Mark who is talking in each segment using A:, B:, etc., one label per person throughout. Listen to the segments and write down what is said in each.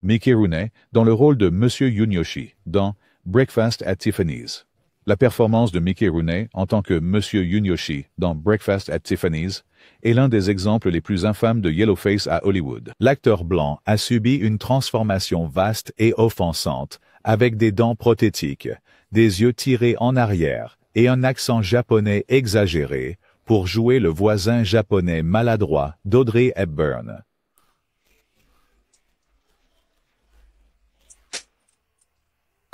A: Mickey Rooney dans le rôle de Monsieur Yunyoshi dans Breakfast at Tiffany's. La performance de Mickey Rooney en tant que Monsieur Yunyoshi dans Breakfast at Tiffany's est l'un des exemples les plus infâmes de Yellowface à Hollywood. L'acteur blanc a subi une transformation vaste et offensante, avec des dents prothétiques, des yeux tirés en arrière et un accent japonais exagéré pour jouer le voisin japonais maladroit d'Audrey Hepburn.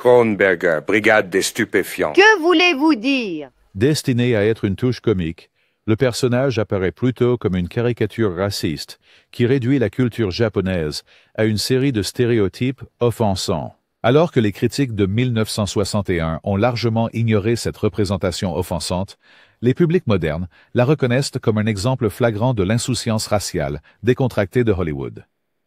B: Kronberger, brigade des stupéfiants.
C: Que voulez-vous dire?
A: Destiné à être une touche comique, le personnage apparaît plutôt comme une caricature raciste qui réduit la culture japonaise à une série de stéréotypes offensants. Alors que les critiques de 1961 ont largement ignoré cette représentation offensante, les publics modernes la reconnaissent comme un exemple flagrant de l'insouciance raciale décontractée de Hollywood.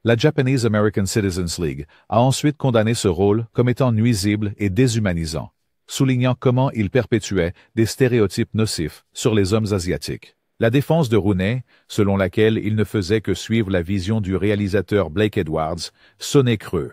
A: La Japanese American Citizens League a ensuite condamné ce rôle comme étant nuisible et déshumanisant, soulignant comment il perpétuait des stéréotypes nocifs sur les hommes asiatiques. La défense de Rooney, selon laquelle il ne faisait que suivre la vision du réalisateur Blake Edwards, sonnait creux,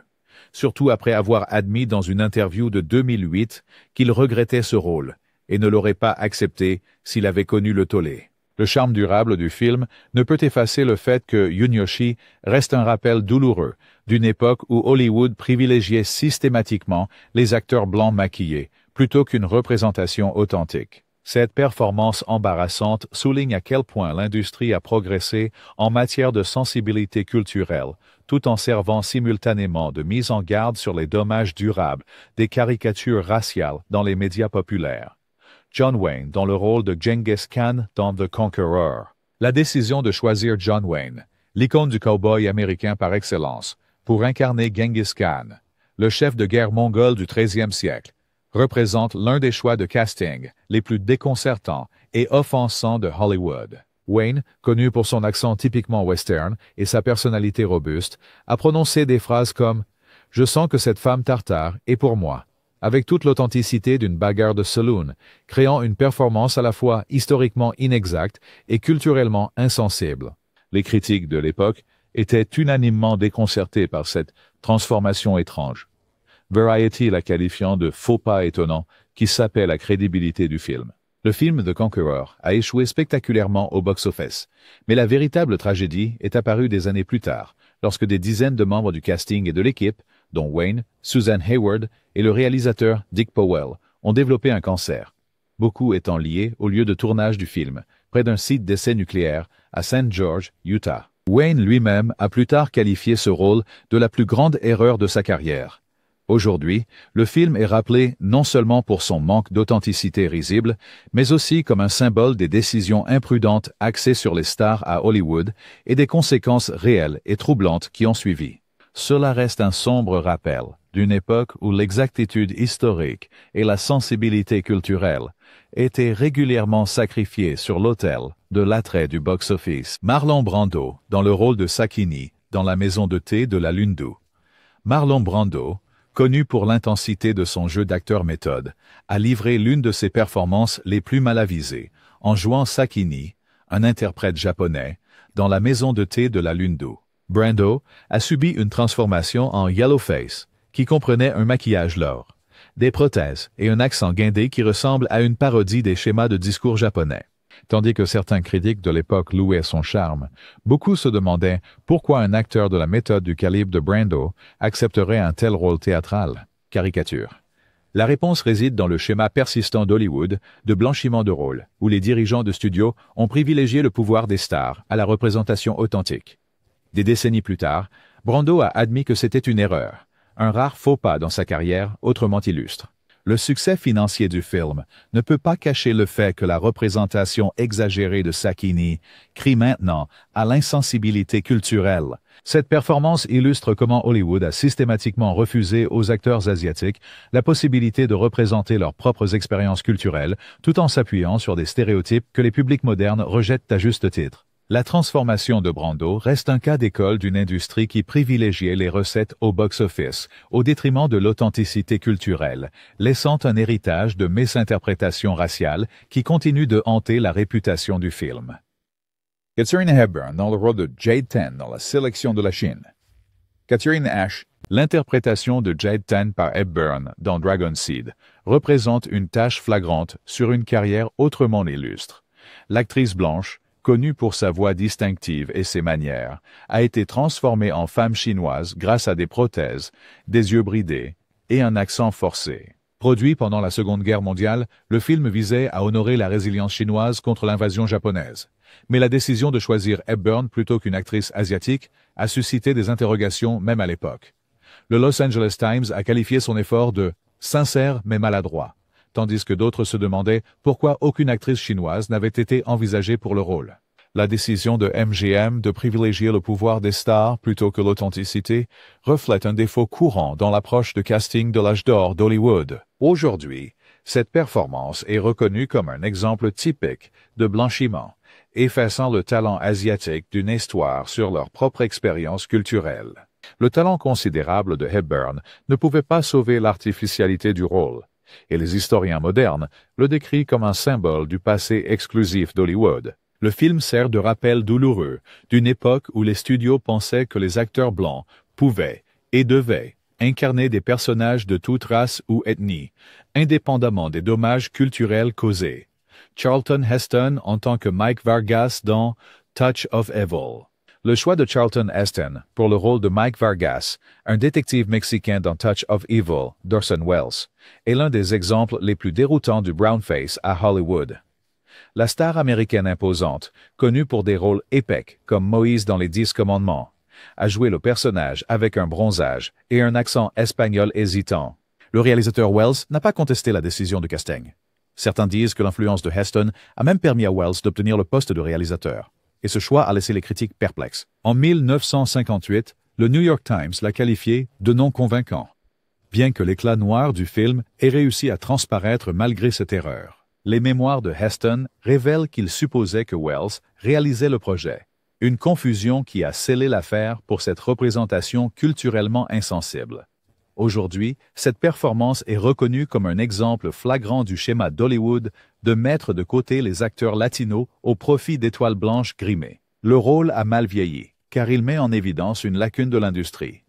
A: surtout après avoir admis dans une interview de 2008 qu'il regrettait ce rôle et ne l'aurait pas accepté s'il avait connu le tollé. Le charme durable du film ne peut effacer le fait que Yunyoshi reste un rappel douloureux d'une époque où Hollywood privilégiait systématiquement les acteurs blancs maquillés plutôt qu'une représentation authentique. Cette performance embarrassante souligne à quel point l'industrie a progressé en matière de sensibilité culturelle, tout en servant simultanément de mise en garde sur les dommages durables des caricatures raciales dans les médias populaires. John Wayne dans le rôle de Genghis Khan dans The Conqueror. La décision de choisir John Wayne, l'icône du cow-boy américain par excellence, pour incarner Genghis Khan, le chef de guerre mongol du XIIIe siècle, représente l'un des choix de casting les plus déconcertants et offensants de Hollywood. Wayne, connu pour son accent typiquement western et sa personnalité robuste, a prononcé des phrases comme « Je sens que cette femme tartare est pour moi », avec toute l'authenticité d'une bagarre de saloon, créant une performance à la fois historiquement inexacte et culturellement insensible. Les critiques de l'époque étaient unanimement déconcertés par cette transformation étrange. Variety la qualifiant de faux pas étonnant qui sapait la crédibilité du film. Le film The Conqueror a échoué spectaculairement au box-office, mais la véritable tragédie est apparue des années plus tard, lorsque des dizaines de membres du casting et de l'équipe, dont Wayne, Susan Hayward et le réalisateur Dick Powell, ont développé un cancer, beaucoup étant liés au lieu de tournage du film, près d'un site d'essai nucléaire à St. George, Utah. Wayne lui-même a plus tard qualifié ce rôle de la plus grande erreur de sa carrière. Aujourd'hui, le film est rappelé non seulement pour son manque d'authenticité risible, mais aussi comme un symbole des décisions imprudentes axées sur les stars à Hollywood et des conséquences réelles et troublantes qui ont suivi. Cela reste un sombre rappel d'une époque où l'exactitude historique et la sensibilité culturelle étaient régulièrement sacrifiées sur l'autel de l'attrait du box-office. Marlon Brando, dans le rôle de Sakini, dans La maison de thé de la Lune-d'Où. Marlon Brando, connu pour l'intensité de son jeu d'acteur méthode, a livré l'une de ses performances les plus mal avisées, en jouant Sakini, un interprète japonais, dans La maison de thé de la Lune-d'Où. Brando a subi une transformation en Yellowface, qui comprenait un maquillage lourd, des prothèses et un accent guindé qui ressemble à une parodie des schémas de discours japonais. Tandis que certains critiques de l'époque louaient son charme, beaucoup se demandaient pourquoi un acteur de la méthode du calibre de Brando accepterait un tel rôle théâtral. Caricature. La réponse réside dans le schéma persistant d'Hollywood de blanchiment de rôle, où les dirigeants de studios ont privilégié le pouvoir des stars à la représentation authentique. Des décennies plus tard, Brando a admis que c'était une erreur, un rare faux pas dans sa carrière autrement illustre. Le succès financier du film ne peut pas cacher le fait que la représentation exagérée de Sakini crie maintenant à l'insensibilité culturelle. Cette performance illustre comment Hollywood a systématiquement refusé aux acteurs asiatiques la possibilité de représenter leurs propres expériences culturelles tout en s'appuyant sur des stéréotypes que les publics modernes rejettent à juste titre. La transformation de Brando reste un cas d'école d'une industrie qui privilégiait les recettes au box-office, au détriment de l'authenticité culturelle, laissant un héritage de misinterprétations raciales qui continue de hanter la réputation du film. Catherine Hepburn dans le rôle de Jade Ten dans La sélection de la Chine. Catherine Ash, L'interprétation de Jade Tan par Hepburn dans Dragon Seed représente une tache flagrante sur une carrière autrement illustre. L'actrice blanche, connue pour sa voix distinctive et ses manières, a été transformée en femme chinoise grâce à des prothèses, des yeux bridés et un accent forcé. Produit pendant la Seconde Guerre mondiale, le film visait à honorer la résilience chinoise contre l'invasion japonaise. Mais la décision de choisir Hepburn plutôt qu'une actrice asiatique a suscité des interrogations même à l'époque. Le Los Angeles Times a qualifié son effort de « sincère mais maladroit », tandis que d'autres se demandaient pourquoi aucune actrice chinoise n'avait été envisagée pour le rôle. La décision de MGM de privilégier le pouvoir des stars plutôt que l'authenticité reflète un défaut courant dans l'approche de casting de l'âge d'or d'Hollywood. Aujourd'hui, cette performance est reconnue comme un exemple typique de blanchiment, effaçant le talent asiatique d'une histoire sur leur propre expérience culturelle. Le talent considérable de Hepburn ne pouvait pas sauver l'artificialité du rôle, et les historiens modernes le décrivent comme un symbole du passé exclusif d'Hollywood. Le film sert de rappel douloureux d'une époque où les studios pensaient que les acteurs blancs pouvaient et devaient incarner des personnages de toute race ou ethnie, indépendamment des dommages culturels causés. Charlton Heston en tant que Mike Vargas dans Touch of Evil. Le choix de Charlton Heston pour le rôle de Mike Vargas, un détective mexicain dans Touch of Evil d'Orson Welles, est l'un des exemples les plus déroutants du brownface à Hollywood. La star américaine imposante, connue pour des rôles épiques comme Moïse dans Les 10 Commandements, a joué le personnage avec un bronzage et un accent espagnol hésitant. Le réalisateur Welles n'a pas contesté la décision de casting. Certains disent que l'influence de Heston a même permis à Welles d'obtenir le poste de réalisateur. Et ce choix a laissé les critiques perplexes. En 1958, le New York Times l'a qualifié de non convaincant, bien que l'éclat noir du film ait réussi à transparaître malgré cette erreur. Les mémoires de Heston révèlent qu'il supposait que Welles réalisait le projet, une confusion qui a scellé l'affaire pour cette représentation culturellement insensible. Aujourd'hui, cette performance est reconnue comme un exemple flagrant du schéma d'Hollywood de mettre de côté les acteurs latinos au profit d'étoiles blanches grimées. Le rôle a mal vieilli, car il met en évidence une lacune de l'industrie.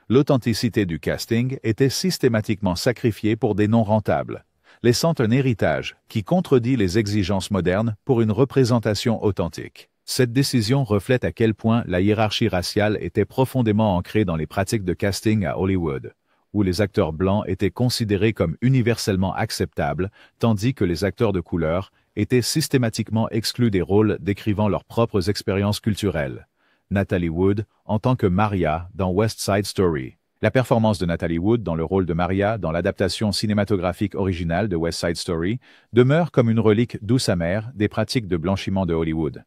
A: L'authenticité du casting était systématiquement sacrifiée pour des noms rentables, laissant un héritage qui contredit les exigences modernes pour une représentation authentique. Cette décision reflète à quel point la hiérarchie raciale était profondément ancrée dans les pratiques de casting à Hollywood, où les acteurs blancs étaient considérés comme universellement acceptables, tandis que les acteurs de couleur étaient systématiquement exclus des rôles décrivant leurs propres expériences culturelles. Natalie Wood en tant que Maria dans West Side Story. La performance de Natalie Wood dans le rôle de Maria dans l'adaptation cinématographique originale de West Side Story demeure comme une relique douce amère des pratiques de blanchiment de Hollywood.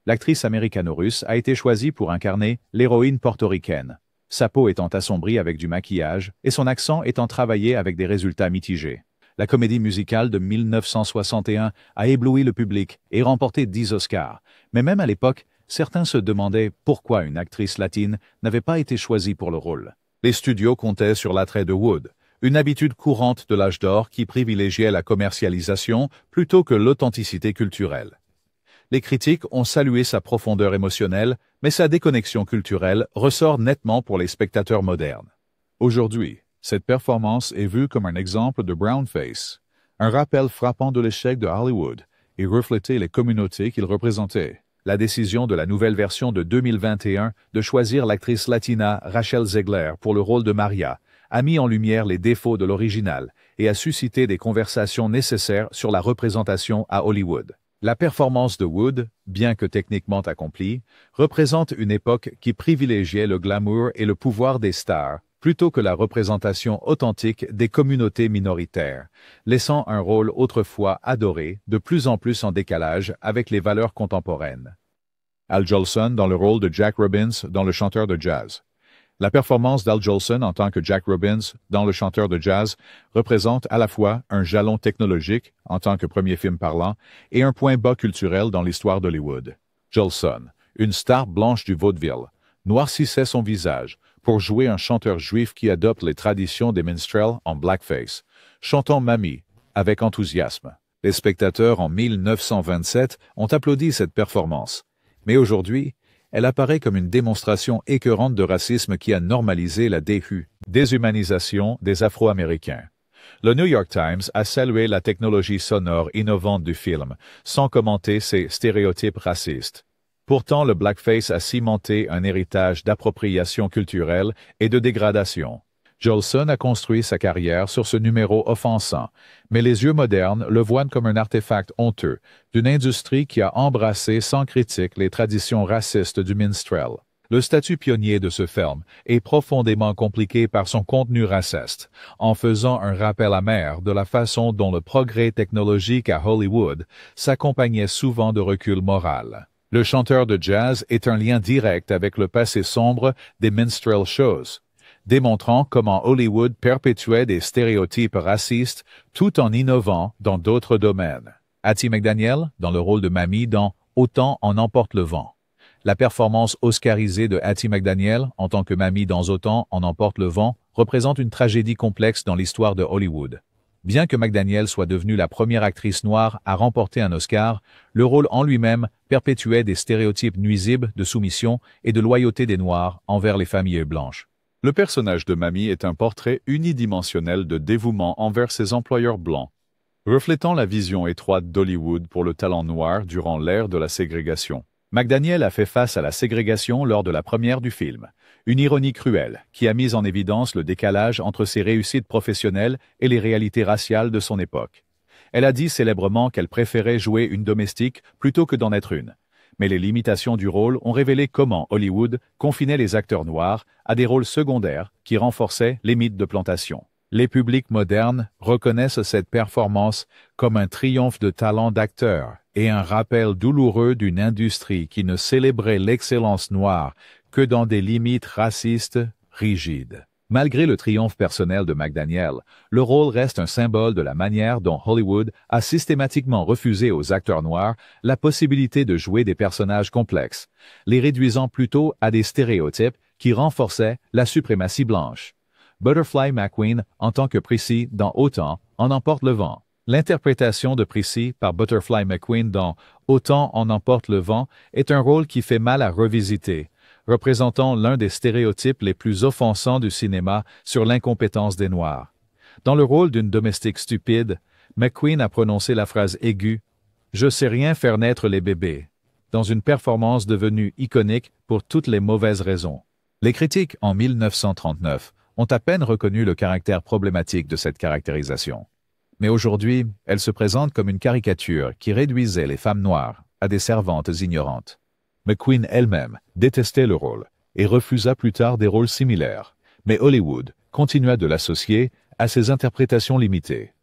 A: L'actrice américano-russe a été choisie pour incarner l'héroïne portoricaine, sa peau étant assombrie avec du maquillage et son accent étant travaillé avec des résultats mitigés. La comédie musicale de 1961 a ébloui le public et remporté 10 Oscars, mais même à l'époque, certains se demandaient pourquoi une actrice latine n'avait pas été choisie pour le rôle. Les studios comptaient sur l'attrait de Wood, une habitude courante de l'âge d'or qui privilégiait la commercialisation plutôt que l'authenticité culturelle. Les critiques ont salué sa profondeur émotionnelle, mais sa déconnexion culturelle ressort nettement pour les spectateurs modernes. Aujourd'hui, cette performance est vue comme un exemple de brownface, un rappel frappant de l'échec de Hollywood et reflétait les communautés qu'il représentait. La décision de la nouvelle version de 2021 de choisir l'actrice latina Rachel Zegler pour le rôle de Maria a mis en lumière les défauts de l'original et a suscité des conversations nécessaires sur la représentation à Hollywood. La performance de Wood, bien que techniquement accomplie, représente une époque qui privilégiait le glamour et le pouvoir des stars plutôt que la représentation authentique des communautés minoritaires, laissant un rôle autrefois adoré de plus en plus en décalage avec les valeurs contemporaines. Al Jolson dans le rôle de Jack Robbins dans Le chanteur de jazz. La performance d'Al Jolson en tant que Jack Robbins dans Le chanteur de jazz représente à la fois un jalon technologique en tant que premier film parlant et un point bas culturel dans l'histoire d'Hollywood. Jolson, une star blanche du vaudeville, noircissait son visage pour jouer un chanteur juif qui adopte les traditions des minstrels en blackface, chantant Mamie avec enthousiasme. Les spectateurs en 1927 ont applaudi cette performance, mais aujourd'hui, elle apparaît comme une démonstration écœurante de racisme qui a normalisé la déshumanisation des Afro-Américains. Le New York Times a salué la technologie sonore innovante du film, sans commenter ses stéréotypes racistes. Pourtant, le blackface a cimenté un héritage d'appropriation culturelle et de dégradation. Jolson a construit sa carrière sur ce numéro offensant, mais les yeux modernes le voient comme un artefact honteux d'une industrie qui a embrassé sans critique les traditions racistes du minstrel. Le statut pionnier de ce film est profondément compliqué par son contenu raciste, en faisant un rappel amer de la façon dont le progrès technologique à Hollywood s'accompagnait souvent de recul moral. Le chanteur de jazz est un lien direct avec le passé sombre des minstrel shows, démontrant comment Hollywood perpétuait des stéréotypes racistes tout en innovant dans d'autres domaines. Hattie McDaniel, dans le rôle de Mamie dans Autant en emporte le vent. La performance oscarisée de Hattie McDaniel en tant que Mamie dans Autant en emporte le vent représente une tragédie complexe dans l'histoire de Hollywood. Bien que McDaniel soit devenue la première actrice noire à remporter un Oscar, le rôle en lui-même perpétuait des stéréotypes nuisibles de soumission et de loyauté des Noirs envers les familles blanches. Le personnage de Mamie est un portrait unidimensionnel de dévouement envers ses employeurs blancs, reflétant la vision étroite d'Hollywood pour le talent noir durant l'ère de la ségrégation. McDaniel a fait face à la ségrégation lors de la première du film, une ironie cruelle qui a mis en évidence le décalage entre ses réussites professionnelles et les réalités raciales de son époque. Elle a dit célèbrement qu'elle préférait jouer une domestique plutôt que d'en être une. Mais les limitations du rôle ont révélé comment Hollywood confinait les acteurs noirs à des rôles secondaires qui renforçaient les mythes de plantation. Les publics modernes reconnaissent cette performance comme un triomphe de talent d'acteur et un rappel douloureux d'une industrie qui ne célébrait l'excellence noire que dans des limites racistes rigides. Malgré le triomphe personnel de McDaniel, le rôle reste un symbole de la manière dont Hollywood a systématiquement refusé aux acteurs noirs la possibilité de jouer des personnages complexes, les réduisant plutôt à des stéréotypes qui renforçaient la suprématie blanche. Butterfly McQueen en tant que Prissy dans Autant en emporte le vent. L'interprétation de Prissy par Butterfly McQueen dans Autant en emporte le vent est un rôle qui fait mal à revisiter, représentant l'un des stéréotypes les plus offensants du cinéma sur l'incompétence des Noirs. Dans le rôle d'une domestique stupide, McQueen a prononcé la phrase aiguë « Je sais rien faire naître les bébés », dans une performance devenue iconique pour toutes les mauvaises raisons. Les critiques, en 1939, ont à peine reconnu le caractère problématique de cette caractérisation. Mais aujourd'hui, elle se présente comme une caricature qui réduisait les femmes noires à des servantes ignorantes. McQueen elle-même détestait le rôle et refusa plus tard des rôles similaires, mais Hollywood continua de l'associer à ses interprétations limitées.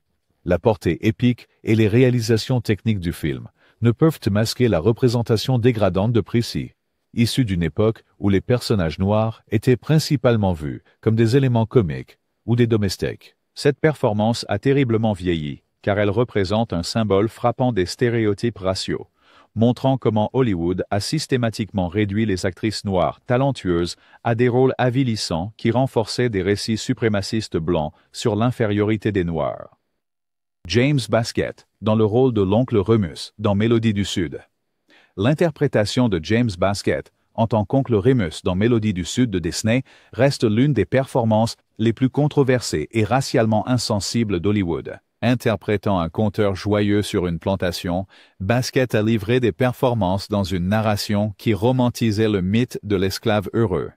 A: La portée épique et les réalisations techniques du film ne peuvent masquer la représentation dégradante de Prissy, issue d'une époque où les personnages noirs étaient principalement vus comme des éléments comiques ou des domestiques. Cette performance a terriblement vieilli, car elle représente un symbole frappant des stéréotypes raciaux, montrant comment Hollywood a systématiquement réduit les actrices noires talentueuses à des rôles avilissants qui renforçaient des récits suprémacistes blancs sur l'infériorité des Noirs. James Baskett, dans le rôle de l'oncle Remus dans Mélodie du Sud. L'interprétation de James Baskett en tant qu'oncle Remus dans Mélodie du Sud de Disney reste l'une des performances les plus controversées et racialement insensibles d'Hollywood. Interprétant un conteur joyeux sur une plantation, Baskett a livré des performances dans une narration qui romantisait le mythe de l'esclave heureux,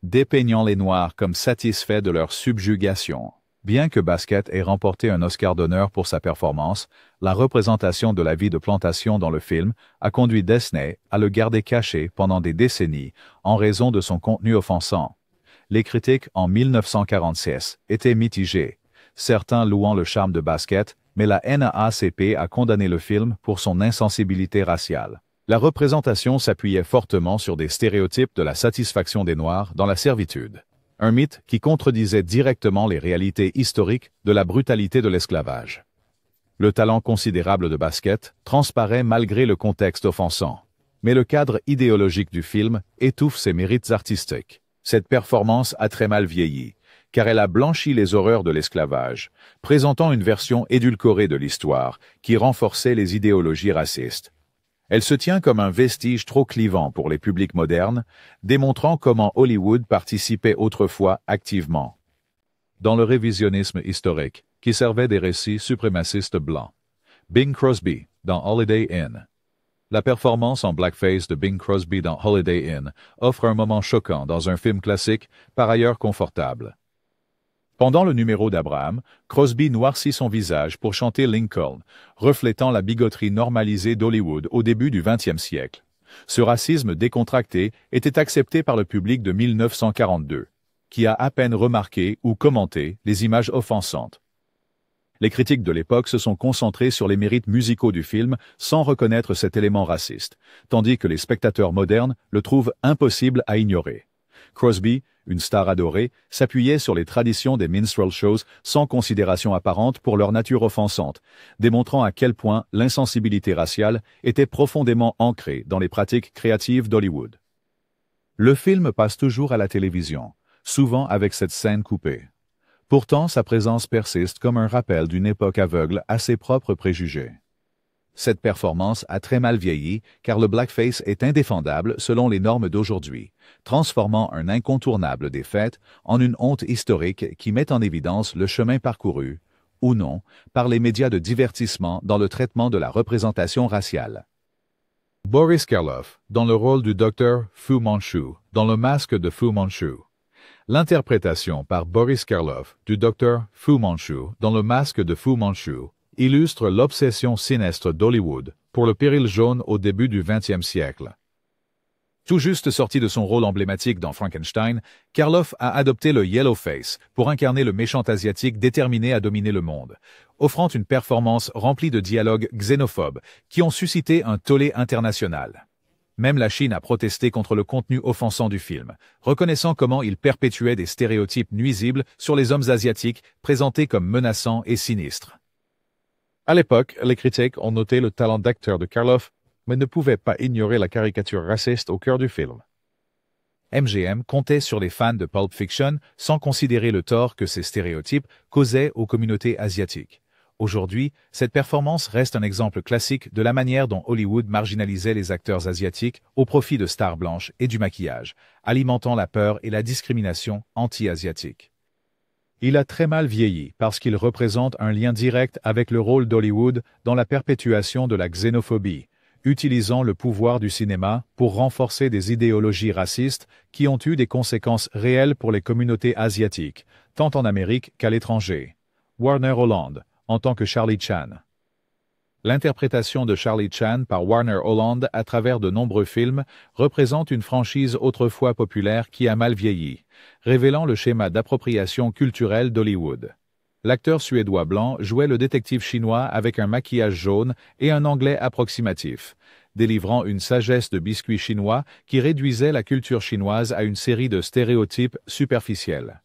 A: dépeignant les Noirs comme satisfaits de leur subjugation. Bien que Baskett ait remporté un Oscar d'honneur pour sa performance, la représentation de la vie de plantation dans le film a conduit Disney à le garder caché pendant des décennies en raison de son contenu offensant. Les critiques en 1946 étaient mitigées, certains louant le charme de Baskett, mais la NAACP a condamné le film pour son insensibilité raciale. La représentation s'appuyait fortement sur des stéréotypes de la satisfaction des Noirs dans la servitude. Un mythe qui contredisait directement les réalités historiques de la brutalité de l'esclavage. Le talent considérable de Baskett transparaît malgré le contexte offensant, mais le cadre idéologique du film étouffe ses mérites artistiques. Cette performance a très mal vieilli, car elle a blanchi les horreurs de l'esclavage, présentant une version édulcorée de l'histoire qui renforçait les idéologies racistes. Elle se tient comme un vestige trop clivant pour les publics modernes, démontrant comment Hollywood participait autrefois activement dans le révisionnisme historique, qui servait des récits suprémacistes blancs. Bing Crosby, dans Holiday Inn. La performance en blackface de Bing Crosby dans Holiday Inn offre un moment choquant dans un film classique, par ailleurs confortable. Pendant le numéro d'Abraham, Crosby noircit son visage pour chanter Lincoln, reflétant la bigoterie normalisée d'Hollywood au début du XXe siècle. Ce racisme décontracté était accepté par le public de 1942, qui a à peine remarqué ou commenté les images offensantes. Les critiques de l'époque se sont concentrés sur les mérites musicaux du film sans reconnaître cet élément raciste, tandis que les spectateurs modernes le trouvent impossible à ignorer. Crosby, une star adorée, s'appuyait sur les traditions des minstrel shows sans considération apparente pour leur nature offensante, démontrant à quel point l'insensibilité raciale était profondément ancrée dans les pratiques créatives d'Hollywood. Le film passe toujours à la télévision, souvent avec cette scène coupée. Pourtant, sa présence persiste comme un rappel d'une époque aveugle à ses propres préjugés. Cette performance a très mal vieilli car le blackface est indéfendable selon les normes d'aujourd'hui, transformant un incontournable des fêtes en une honte historique qui met en évidence le chemin parcouru, ou non, par les médias de divertissement dans le traitement de la représentation raciale. Boris Karloff, dans le rôle du docteur Fu Manchu, dans Le Masque de Fu Manchu. L'interprétation par Boris Karloff du docteur Fu Manchu dans Le Masque de Fu Manchu illustre l'obsession sinistre d'Hollywood pour le péril jaune au début du XXe siècle. Tout juste sorti de son rôle emblématique dans Frankenstein, Karloff a adopté le yellow face pour incarner le méchant asiatique déterminé à dominer le monde, offrant une performance remplie de dialogues xénophobes qui ont suscité un tollé international. Même la Chine a protesté contre le contenu offensant du film, reconnaissant comment il perpétuait des stéréotypes nuisibles sur les hommes asiatiques présentés comme menaçants et sinistres. À l'époque, les critiques ont noté le talent d'acteur de Karloff, mais ne pouvaient pas ignorer la caricature raciste au cœur du film. MGM comptait sur les fans de Pulp Fiction sans considérer le tort que ces stéréotypes causaient aux communautés asiatiques. Aujourd'hui, cette performance reste un exemple classique de la manière dont Hollywood marginalisait les acteurs asiatiques au profit de stars blanches et du maquillage, alimentant la peur et la discrimination anti-asiatique. Il a très mal vieilli parce qu'il représente un lien direct avec le rôle d'Hollywood dans la perpétuation de la xénophobie, utilisant le pouvoir du cinéma pour renforcer des idéologies racistes qui ont eu des conséquences réelles pour les communautés asiatiques, tant en Amérique qu'à l'étranger. Warner Holland, en tant que Charlie Chan. L'interprétation de Charlie Chan par Warner Holland à travers de nombreux films représente une franchise autrefois populaire qui a mal vieilli, révélant le schéma d'appropriation culturelle d'Hollywood. L'acteur suédois blanc jouait le détective chinois avec un maquillage jaune et un anglais approximatif, délivrant une sagesse de biscuit chinois qui réduisait la culture chinoise à une série de stéréotypes superficiels.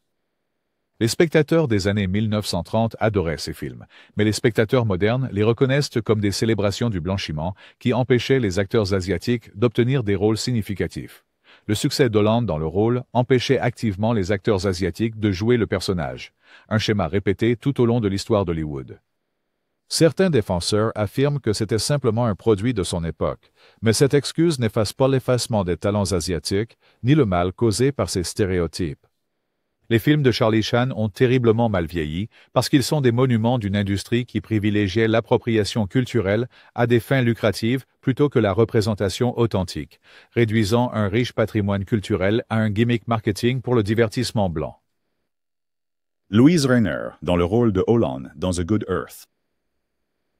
A: Les spectateurs des années 1930 adoraient ces films, mais les spectateurs modernes les reconnaissent comme des célébrations du blanchiment qui empêchaient les acteurs asiatiques d'obtenir des rôles significatifs. Le succès d'Holland dans le rôle empêchait activement les acteurs asiatiques de jouer le personnage, un schéma répété tout au long de l'histoire d'Hollywood. Certains défenseurs affirment que c'était simplement un produit de son époque, mais cette excuse n'efface pas l'effacement des talents asiatiques, ni le mal causé par ces stéréotypes. Les films de Charlie Chan ont terriblement mal vieilli parce qu'ils sont des monuments d'une industrie qui privilégiait l'appropriation culturelle à des fins lucratives plutôt que la représentation authentique, réduisant un riche patrimoine culturel à un gimmick marketing pour le divertissement blanc.
C: Louise Rainer, dans le rôle de Holland dans A Good Earth.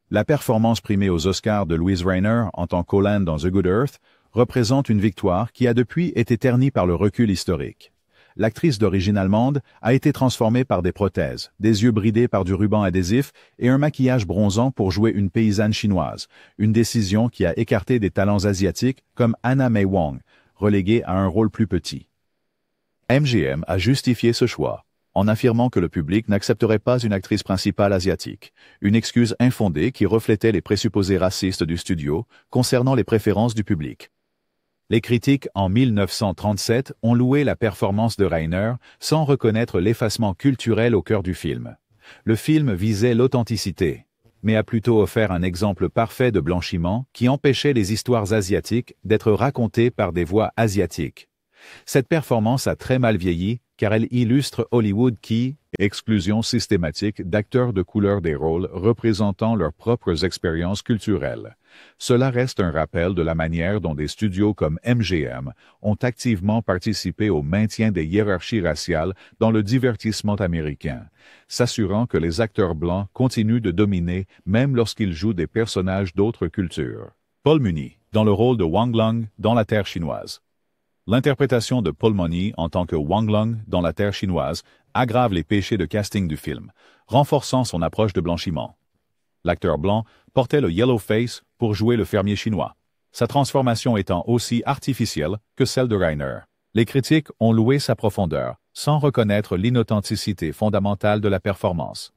C: La performance primée aux Oscars de Louise Rainer en tant qu'Holland dans A Good Earth représente une victoire qui a depuis été ternie par le recul historique. L'actrice d'origine allemande a été transformée par des prothèses, des yeux bridés par du ruban adhésif et un maquillage bronzant pour jouer une paysanne chinoise, une décision qui a écarté des talents asiatiques comme Anna May Wong, reléguée à un rôle plus petit. MGM a justifié ce choix, en affirmant que le public n'accepterait pas une actrice principale asiatique, une excuse infondée qui reflétait les présupposés racistes du studio concernant les préférences du public. Les critiques en 1937 ont loué la performance de Rainer sans reconnaître l'effacement culturel au cœur du film. Le film visait l'authenticité, mais a plutôt offert un exemple parfait de blanchiment qui empêchait les histoires asiatiques d'être racontées par des voix asiatiques. Cette performance a très mal vieilli car elle illustre Hollywood qui,
A: exclusion systématique d'acteurs de couleur des rôles représentant leurs propres expériences culturelles. Cela reste un rappel de la manière dont des studios comme MGM ont activement participé au maintien des hiérarchies raciales dans le divertissement américain, s'assurant que les acteurs blancs continuent de dominer même lorsqu'ils jouent des personnages d'autres cultures. Paul Muni, dans le rôle de Wang Long dans La Terre chinoise. L'interprétation de Paul Muni en tant que Wang Long dans La Terre chinoise aggrave les péchés de casting du film, renforçant son approche de blanchiment. L'acteur blanc portait le yellow face pour jouer le fermier chinois, sa transformation étant aussi artificielle que celle de Reiner. Les critiques ont loué sa profondeur, sans reconnaître l'inauthenticité fondamentale de la performance.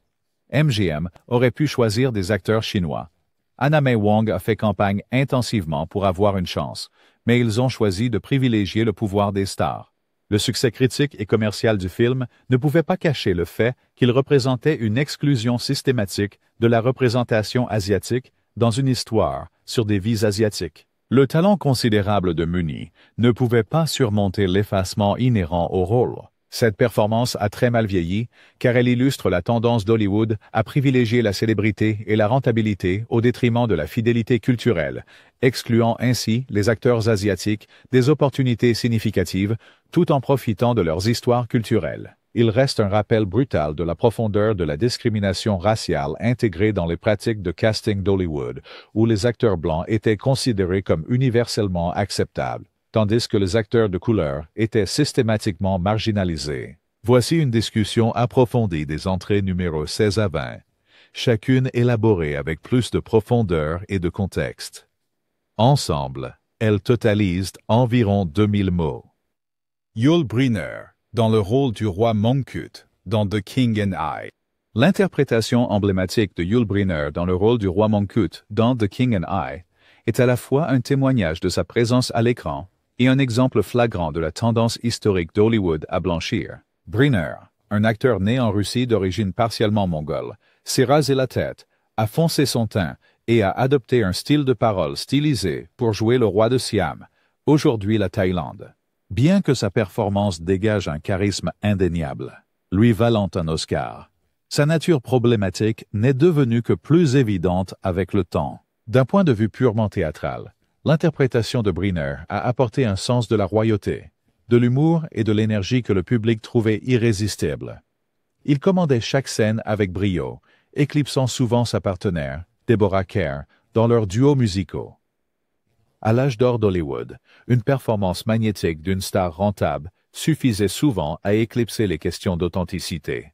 A: MGM aurait pu choisir des acteurs chinois. Anna May Wong a fait campagne intensivement pour avoir une chance, mais ils ont choisi de privilégier le pouvoir des stars. Le succès critique et commercial du film ne pouvait pas cacher le fait qu'il représentait une exclusion systématique de la représentation asiatique dans une histoire sur des vies asiatiques. Le talent considérable de Muni ne pouvait pas surmonter l'effacement inhérent au rôle. Cette performance a très mal vieilli, car elle illustre la tendance d'Hollywood à privilégier la célébrité et la rentabilité au détriment de la fidélité culturelle, excluant ainsi les acteurs asiatiques des opportunités significatives tout en profitant de leurs histoires culturelles. Il reste un rappel brutal de la profondeur de la discrimination raciale intégrée dans les pratiques de casting d'Hollywood, où les acteurs blancs étaient considérés comme universellement acceptables, tandis que les acteurs de couleur étaient systématiquement marginalisés. Voici une discussion approfondie des entrées numéro 16 à 20, chacune élaborée avec plus de profondeur et de contexte. Ensemble, elles totalisent environ 2000 mots. Yul Brynner, dans le rôle du roi Mongkut, dans The King and I. L'interprétation emblématique de Yul Brynner dans le rôle du roi Mongkut, dans The King and I, est à la fois un témoignage de sa présence à l'écran et un exemple flagrant de la tendance historique d'Hollywood à blanchir. Brynner, un acteur né en Russie d'origine partiellement mongole, s'est rasé la tête, a foncé son teint et a adopté un style de parole stylisé pour jouer le roi de Siam, aujourd'hui la Thaïlande. Bien que sa performance dégage un charisme indéniable, lui valant un Oscar, sa nature problématique n'est devenue que plus évidente avec le temps. D'un point de vue purement théâtral, l'interprétation de Brynner a apporté un sens de la royauté, de l'humour et de l'énergie que le public trouvait irrésistible. Il commandait chaque scène avec brio, éclipsant souvent sa partenaire, Deborah Kerr, dans leurs duos musicaux. À l'âge d'or d'Hollywood, une performance magnétique d'une star rentable suffisait souvent à éclipser les questions d'authenticité.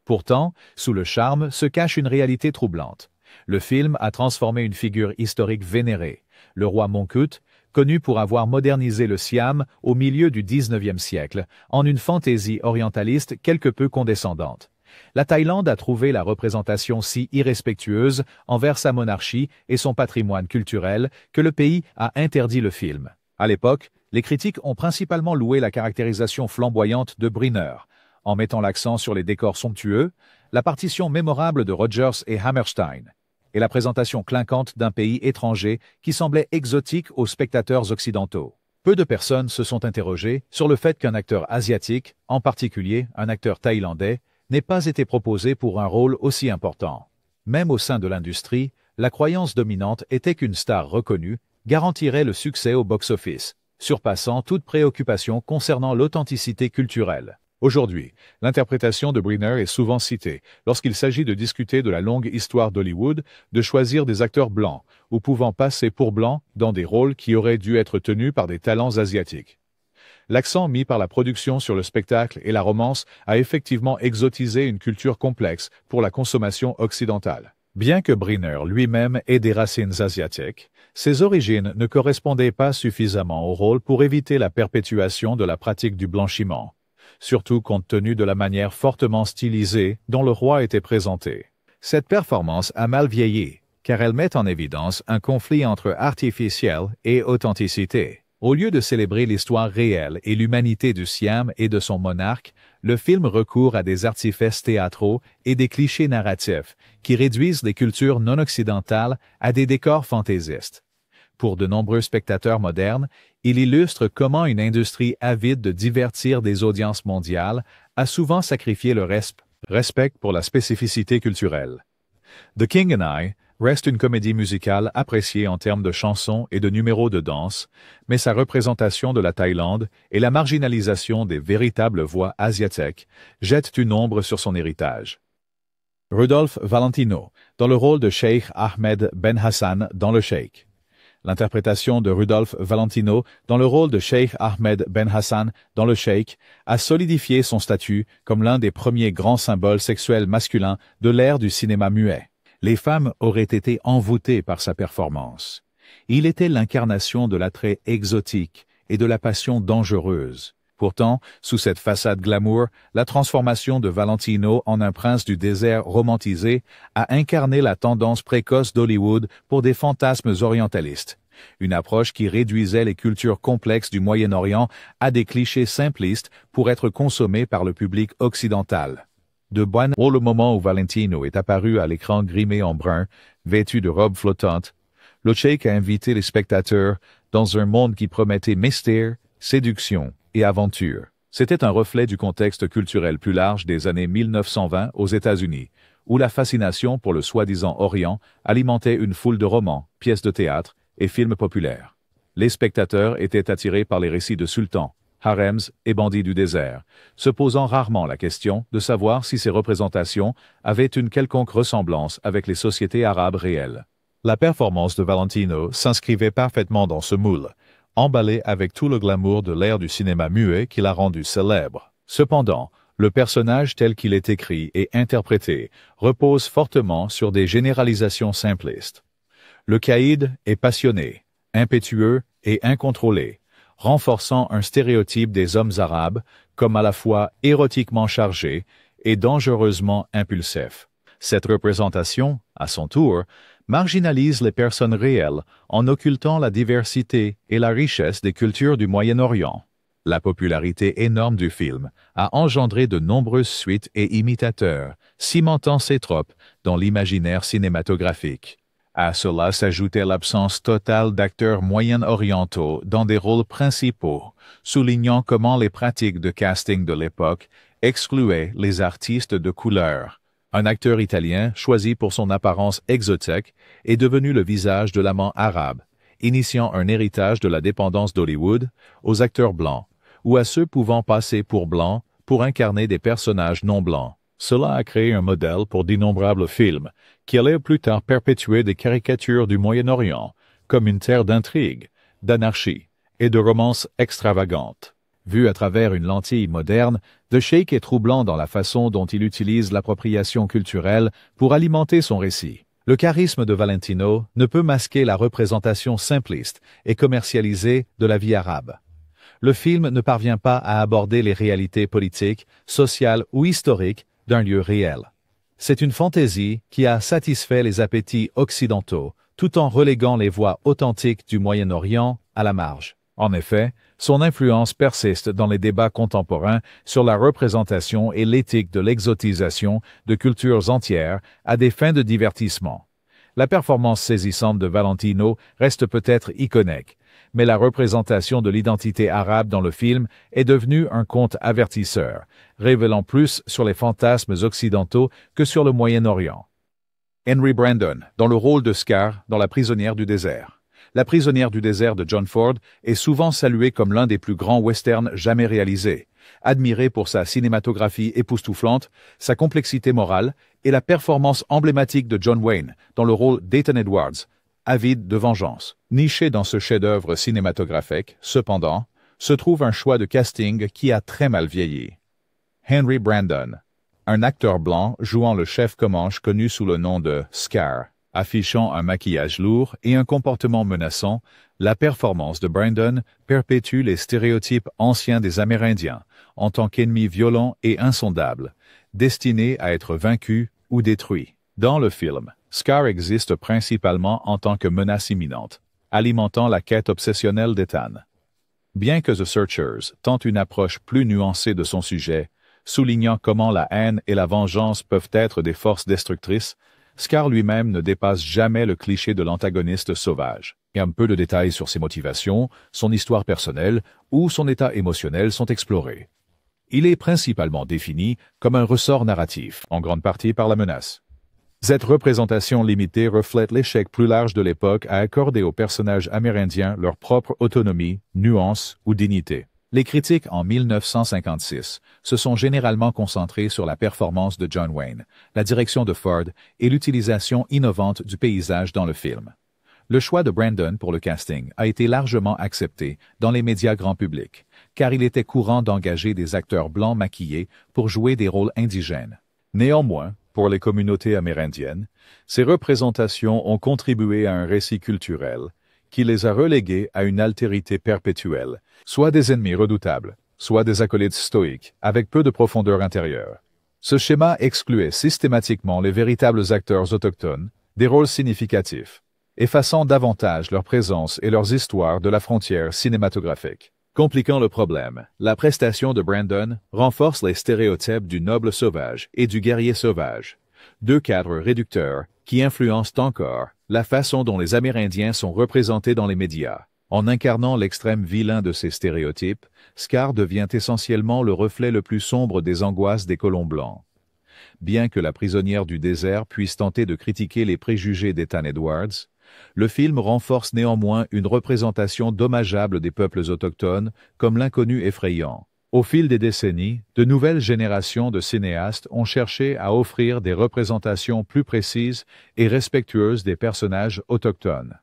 A: Pourtant, sous le charme se cache une réalité troublante. Le film a transformé une figure historique vénérée, le roi Mongkut, connu pour avoir modernisé le Siam au milieu du XIXe siècle, en une fantaisie orientaliste quelque peu condescendante. La Thaïlande a trouvé la représentation si irrespectueuse envers sa monarchie et son patrimoine culturel que le pays a interdit le film. À l'époque, les critiques ont principalement loué la caractérisation flamboyante de Brynner, en mettant l'accent sur les décors somptueux, la partition mémorable de Rodgers et Hammerstein, et la présentation clinquante d'un pays étranger qui semblait exotique aux spectateurs occidentaux. Peu de personnes se sont interrogées sur le fait qu'un acteur asiatique, en particulier un acteur thaïlandais, n'ait pas été proposé pour un rôle aussi important. Même au sein de l'industrie, la croyance dominante était qu'une star reconnue garantirait le succès au box-office, surpassant toute préoccupation concernant l'authenticité culturelle. Aujourd'hui, l'interprétation de Brynner est souvent citée lorsqu'il s'agit de discuter de la longue histoire d'Hollywood, de choisir des acteurs blancs ou pouvant passer pour blancs dans des rôles qui auraient dû être tenus par des talents asiatiques. L'accent mis par la production sur le spectacle et la romance a effectivement exotisé une culture complexe pour la consommation occidentale. Bien que Brynner lui-même ait des racines asiatiques, ses origines ne correspondaient pas suffisamment au rôle pour éviter la perpétuation de la pratique du blanchiment, surtout compte tenu de la manière fortement stylisée dont le roi était présenté. Cette performance a mal vieilli, car elle met en évidence un conflit entre artificiel et authenticité. Au lieu de célébrer l'histoire réelle et l'humanité du Siam et de son monarque, le film recourt à des artifices théâtraux et des clichés narratifs qui réduisent les cultures non occidentales à des décors fantaisistes. Pour de nombreux spectateurs modernes, il illustre comment une industrie avide de divertir des audiences mondiales a souvent sacrifié le Respect pour la spécificité culturelle. The King and I reste une comédie musicale appréciée en termes de chansons et de numéros de danse, mais sa représentation de la Thaïlande et la marginalisation des véritables voix asiatiques jettent une ombre sur son héritage. Rudolph Valentino, dans le rôle de Sheikh Ahmed Ben Hassan dans Le Sheikh. L'interprétation de Rudolph Valentino dans le rôle de Sheikh Ahmed Ben Hassan dans Le Sheikh a solidifié son statut comme l'un des premiers grands symboles sexuels masculins de l'ère du cinéma muet. Les femmes auraient été envoûtées par sa performance. Il était l'incarnation de l'attrait exotique et de la passion dangereuse. Pourtant, sous cette façade glamour, la transformation de Valentino en un prince du désert romantisé a incarné la tendance précoce d'Hollywood pour des fantasmes orientalistes. Une approche qui réduisait les cultures complexes du Moyen-Orient à des clichés simplistes pour être consommés par le public occidental. De bonne au moment où Valentino est apparu à l'écran grimé en brun, vêtu de robes flottantes, le Sheikh a invité les spectateurs dans un monde qui promettait mystère, séduction et aventure. C'était un reflet du contexte culturel plus large des années 1920 aux États-Unis, où la fascination pour le soi-disant Orient alimentait une foule de romans, pièces de théâtre et films populaires. Les spectateurs étaient attirés par les récits de sultans, harems et bandits du désert, se posant rarement la question de savoir si ces représentations avaient une quelconque ressemblance avec les sociétés arabes réelles. La performance de Valentino s'inscrivait parfaitement dans ce moule, emballé avec tout le glamour de l'ère du cinéma muet qui l'a rendu célèbre. Cependant, le personnage tel qu'il est écrit et interprété repose fortement sur des généralisations simplistes. Le caïd est passionné, impétueux et incontrôlé, renforçant un stéréotype des hommes arabes comme à la fois érotiquement chargés et dangereusement impulsifs. Cette représentation, à son tour, marginalise les personnes réelles en occultant la diversité et la richesse des cultures du Moyen-Orient. La popularité énorme du film a engendré de nombreuses suites et imitateurs, cimentant ses tropes dans l'imaginaire cinématographique. À cela s'ajoutait l'absence totale d'acteurs moyen-orientaux dans des rôles principaux, soulignant comment les pratiques de casting de l'époque excluaient les artistes de couleur. Un acteur italien, choisi pour son apparence exotique, est devenu le visage de l'amant arabe, initiant un héritage de la dépendance d'Hollywood aux acteurs blancs, ou à ceux pouvant passer pour blancs pour incarner des personnages non blancs. Cela a créé un modèle pour d'innombrables films, qui allaient plus tard perpétuer des caricatures du Moyen-Orient, comme une terre d'intrigue, d'anarchie et de romances extravagantes. Vu à travers une lentille moderne, The Sheikh est troublant dans la façon dont il utilise l'appropriation culturelle pour alimenter son récit. Le charisme de Valentino ne peut masquer la représentation simpliste et commercialisée de la vie arabe. Le film ne parvient pas à aborder les réalités politiques, sociales ou historiques d'un lieu réel. C'est une fantaisie qui a satisfait les appétits occidentaux, tout en reléguant les voix authentiques du Moyen-Orient à la marge. En effet, son influence persiste dans les débats contemporains sur la représentation et l'éthique de l'exotisation de cultures entières à des fins de divertissement. La performance saisissante de Valentino reste peut-être iconique, mais la représentation de l'identité arabe dans le film est devenue un conte avertisseur, révélant plus sur les fantasmes occidentaux que sur le Moyen-Orient. Henry Brandon, dans le rôle de Scar dans La prisonnière du désert. La prisonnière du désert de John Ford est souvent saluée comme l'un des plus grands westerns jamais réalisés, admiré pour sa cinématographie époustouflante, sa complexité morale et la performance emblématique de John Wayne dans le rôle d'Ethan Edwards, avide de vengeance. Niché dans ce chef-d'œuvre cinématographique, cependant, se trouve un choix de casting qui a très mal vieilli. Henry Brandon, un acteur blanc jouant le chef Comanche connu sous le nom de Scar. Affichant un maquillage lourd et un comportement menaçant, la performance de Brandon perpétue les stéréotypes anciens des Amérindiens en tant qu'ennemis violents et insondables, destinés à être vaincus ou détruits. Dans le film, Scar existe principalement en tant que menace imminente, alimentant la quête obsessionnelle d'Ethan. Bien que The Searchers tente une approche plus nuancée de son sujet, soulignant comment la haine et la vengeance peuvent être des forces destructrices, Scar lui-même ne dépasse jamais le cliché de l'antagoniste sauvage. Et un peu de détails sur ses motivations, son histoire personnelle ou son état émotionnel sont explorés. Il est principalement défini comme un ressort narratif, en grande partie par la menace. Cette représentation limitée reflète l'échec plus large de l'époque à accorder aux personnages amérindiens leur propre autonomie, nuance ou dignité. Les critiques en 1956 se sont généralement concentrées sur la performance de John Wayne, la direction de Ford et l'utilisation innovante du paysage dans le film. Le choix de Brandon pour le casting a été largement accepté dans les médias grand public, car il était courant d'engager des acteurs blancs maquillés pour jouer des rôles indigènes. Néanmoins, pour les communautés amérindiennes, ces représentations ont contribué à un récit culturel qui les a relégués à une altérité perpétuelle, soit des ennemis redoutables, soit des acolytes stoïques, avec peu de profondeur intérieure. Ce schéma excluait systématiquement les véritables acteurs autochtones des rôles significatifs, effaçant davantage leur présence et leurs histoires de la frontière cinématographique. Compliquant le problème, la prestation de Brandon renforce les stéréotypes du noble sauvage et du guerrier sauvage, deux cadres réducteurs qui influencent encore la façon dont les Amérindiens sont représentés dans les médias. En incarnant l'extrême vilain de ces stéréotypes, Scar devient essentiellement le reflet le plus sombre des angoisses des colons blancs. Bien que La prisonnière du désert puisse tenter de critiquer les préjugés d'Ethan Edwards, le film renforce néanmoins une représentation dommageable des peuples autochtones comme l'inconnu effrayant. Au fil des décennies, de nouvelles générations de cinéastes ont cherché à offrir des représentations plus précises et respectueuses des personnages autochtones.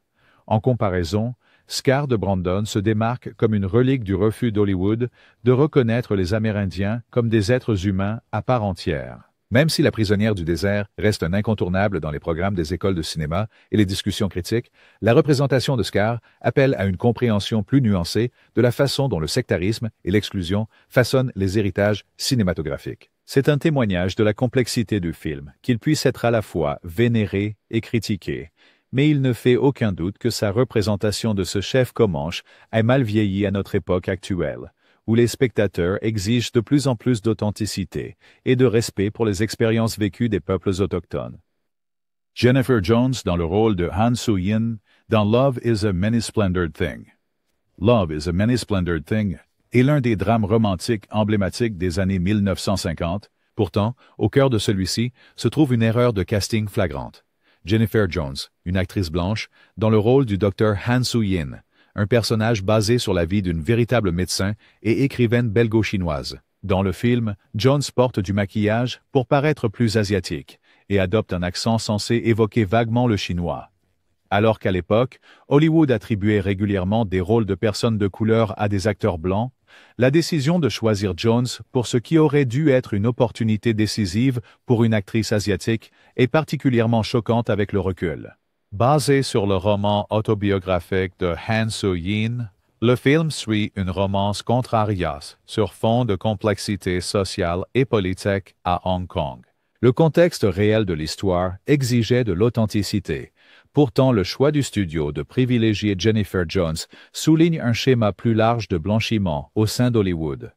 A: En comparaison, Scar de Brandon se démarque comme une relique du refus d'Hollywood de reconnaître les Amérindiens comme des êtres humains à part entière. Même si La prisonnière du désert reste un incontournable dans les programmes des écoles de cinéma et les discussions critiques, la représentation de Scar appelle à une compréhension plus nuancée de la façon dont le sectarisme et l'exclusion façonnent les héritages cinématographiques. C'est un témoignage de la complexité du film, qu'il puisse être à la fois vénéré et critiqué, mais il ne fait aucun doute que sa représentation de ce chef comanche a mal vieilli à notre époque actuelle, où les spectateurs exigent de plus en plus d'authenticité et de respect pour les expériences vécues des peuples autochtones. Jennifer Jones dans le rôle de Han Soo-yin dans Love is a Many Splendored Thing. Love is a Many Splendored Thing est l'un des drames romantiques emblématiques des années 1950. Pourtant, au cœur de celui-ci se trouve une erreur de casting flagrante. Jennifer Jones, une actrice blanche, dans le rôle du docteur Han Soo-yin, un personnage basé sur la vie d'une véritable médecin et écrivaine belgo-chinoise. Dans le film, Jones porte du maquillage pour paraître plus asiatique et adopte un accent censé évoquer vaguement le chinois. Alors qu'à l'époque, Hollywood attribuait régulièrement des rôles de personnes de couleur à des acteurs blancs, la décision de choisir Jones pour ce qui aurait dû être une opportunité décisive pour une actrice asiatique est particulièrement choquante avec le recul. Basé sur le roman autobiographique de Han Soo-yin, le film suit une romance contrariée sur fond de complexité sociale et politique à Hong Kong. Le contexte réel de l'histoire exigeait de l'authenticité. Pourtant, le choix du studio de privilégier Jennifer Jones souligne un schéma plus large de blanchiment au sein d'Hollywood.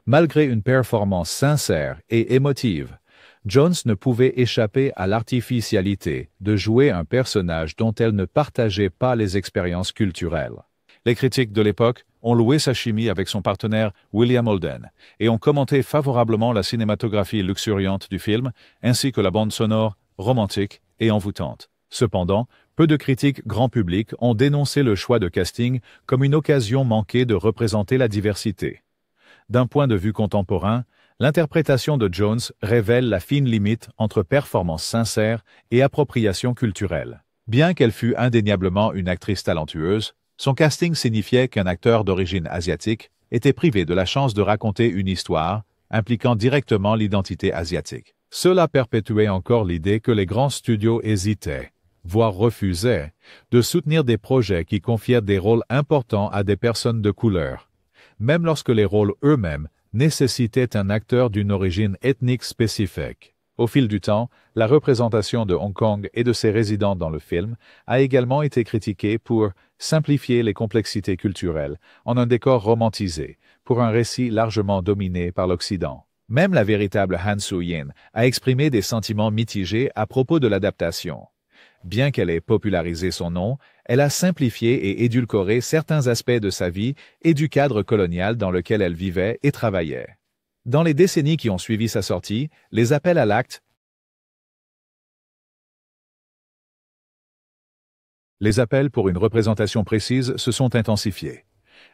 A: Malgré une performance sincère et émotive, Jones ne pouvait échapper à l'artificialité de jouer un personnage dont elle ne partageait pas les expériences culturelles. Les critiques de l'époque ont loué sa chimie avec son partenaire William Holden et ont commenté favorablement la cinématographie luxuriante du film ainsi que la bande sonore romantique et envoûtante. Cependant, peu de critiques grand public ont dénoncé le choix de casting comme une occasion manquée de représenter la diversité. D'un point de vue contemporain, l'interprétation de Jones révèle la fine limite entre performance sincère et appropriation culturelle. Bien qu'elle fût indéniablement une actrice talentueuse, son casting signifiait qu'un acteur d'origine asiatique était privé de la chance de raconter une histoire impliquant directement l'identité asiatique. Cela perpétuait encore l'idée que les grands studios hésitaient, voire refusaient, de soutenir des projets qui confièrent des rôles importants à des personnes de couleur, même lorsque les rôles eux-mêmes nécessitait un acteur d'une origine ethnique spécifique. Au fil du temps, la représentation de Hong Kong et de ses résidents dans le film a également été critiquée pour simplifier les complexités culturelles en un décor romantisé, pour un récit largement dominé par l'Occident. Même la véritable Han Soo-yin a exprimé des sentiments mitigés à propos de l'adaptation. Bien qu'elle ait popularisé son nom, elle a simplifié et édulcoré certains aspects de sa vie et du cadre colonial dans lequel elle vivait et travaillait. Dans les décennies qui ont suivi sa sortie, les appels à l'acte Les appels pour une représentation précise se sont intensifiés.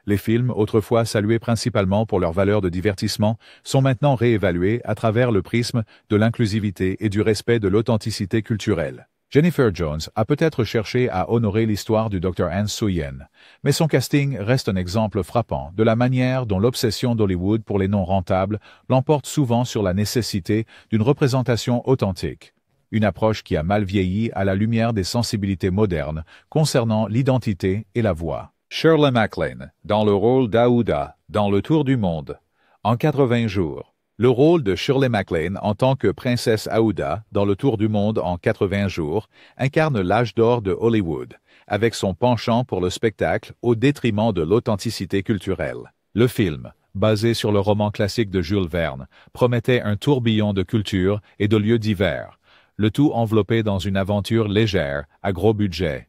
A: Les films, autrefois salués principalement pour leur valeur de divertissement, sont maintenant réévalués à travers le prisme de l'inclusivité et du respect de l'authenticité culturelle. Jennifer Jones a peut-être cherché à honorer l'histoire du Dr. Han Soo-yen, mais son casting reste un exemple frappant de la manière dont l'obsession d'Hollywood pour les noms rentables l'emporte souvent sur la nécessité d'une représentation authentique. Une approche qui a mal vieilli à la lumière des sensibilités modernes concernant l'identité et la voix. Shirley MacLaine, dans le rôle d'Aouda, dans Le Tour du Monde, en 80 jours. Le rôle de Shirley MacLaine en tant que princesse Aouda, dans Le Tour du Monde en 80 jours, incarne l'âge d'or de Hollywood, avec son penchant pour le spectacle au détriment de l'authenticité culturelle. Le film, basé sur le roman classique de Jules Verne, promettait un tourbillon de cultures et de lieux divers, le tout enveloppé dans une aventure légère, à gros budget.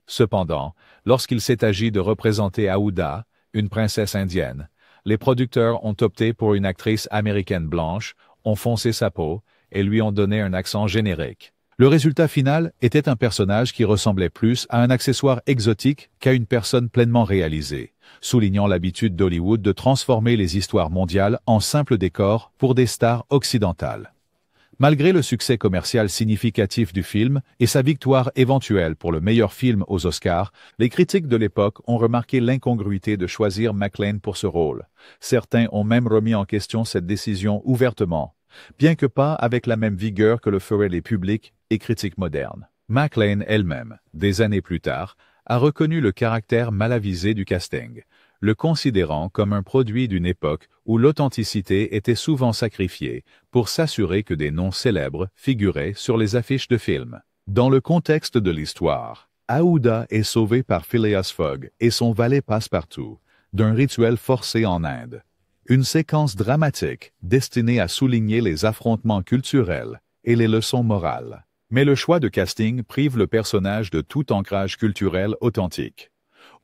A: Cependant, lorsqu'il s'est agi de représenter Aouda, une princesse indienne, les producteurs ont opté pour une actrice américaine blanche, ont foncé sa peau et lui ont donné un accent générique. Le résultat final était un personnage qui ressemblait plus à un accessoire exotique qu'à une personne pleinement réalisée, soulignant l'habitude d'Hollywood de transformer les histoires mondiales en simples décors pour des stars occidentales. Malgré le succès commercial significatif du film et sa victoire éventuelle pour le meilleur film aux Oscars, les critiques de l'époque ont remarqué l'incongruité de choisir MacLaine pour ce rôle. Certains ont même remis en question cette décision ouvertement, bien que pas avec la même vigueur que le feraient les publics et critiques modernes. MacLaine elle-même, des années plus tard, a reconnu le caractère mal avisé du casting, le considérant comme un produit d'une époque où l'authenticité était souvent sacrifiée pour s'assurer que des noms célèbres figuraient sur les affiches de films. Dans le contexte de l'histoire, Aouda est sauvée par Phileas Fogg et son valet Passepartout d'un rituel forcé en Inde. Une séquence dramatique destinée à souligner les affrontements culturels et les leçons morales. Mais le choix de casting prive le personnage de tout ancrage culturel authentique.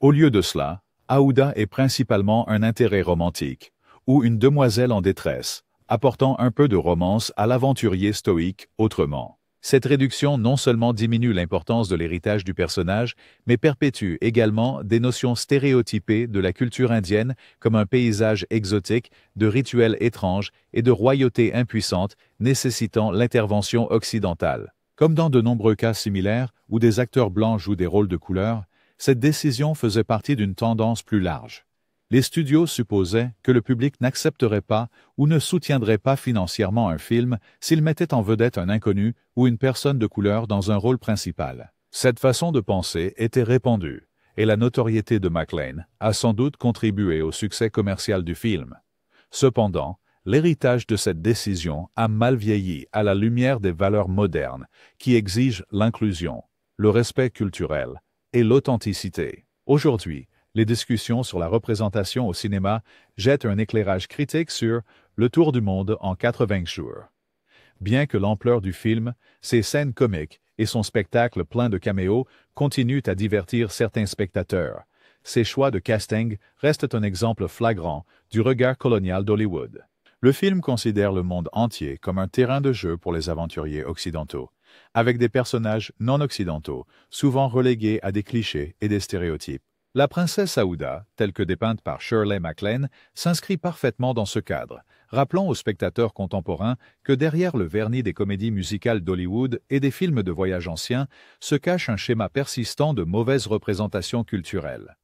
A: Au lieu de cela, Aouda est principalement un intérêt romantique, ou une demoiselle en détresse, apportant un peu de romance à l'aventurier stoïque autrement. Cette réduction non seulement diminue l'importance de l'héritage du personnage, mais perpétue également des notions stéréotypées de la culture indienne comme un paysage exotique, de rituels étranges et de royauté impuissante nécessitant l'intervention occidentale. Comme dans de nombreux cas similaires où des acteurs blancs jouent des rôles de couleur, cette décision faisait partie d'une tendance plus large. Les studios supposaient que le public n'accepterait pas ou ne soutiendrait pas financièrement un film s'il mettait en vedette un inconnu ou une personne de couleur dans un rôle principal. Cette façon de penser était répandue, et la notoriété de MacLaine a sans doute contribué au succès commercial du film. Cependant, l'héritage de cette décision a mal vieilli à la lumière des valeurs modernes qui exigent l'inclusion, le respect culturel et l'authenticité. Aujourd'hui, les discussions sur la représentation au cinéma jettent un éclairage critique sur Le Tour du Monde en 80 jours. Bien que l'ampleur du film, ses scènes comiques et son spectacle plein de caméos continuent à divertir certains spectateurs, ses choix de casting restent un exemple flagrant du regard colonial d'Hollywood. Le film considère le monde entier comme un terrain de jeu pour les aventuriers occidentaux, avec des personnages non occidentaux, souvent relégués à des clichés et des stéréotypes. La princesse Aouda, telle que dépeinte par Shirley MacLaine, s'inscrit parfaitement dans ce cadre, rappelant aux spectateurs contemporains que derrière le vernis des comédies musicales d'Hollywood et des films de voyage anciens se cache un schéma persistant de mauvaise représentation culturelle.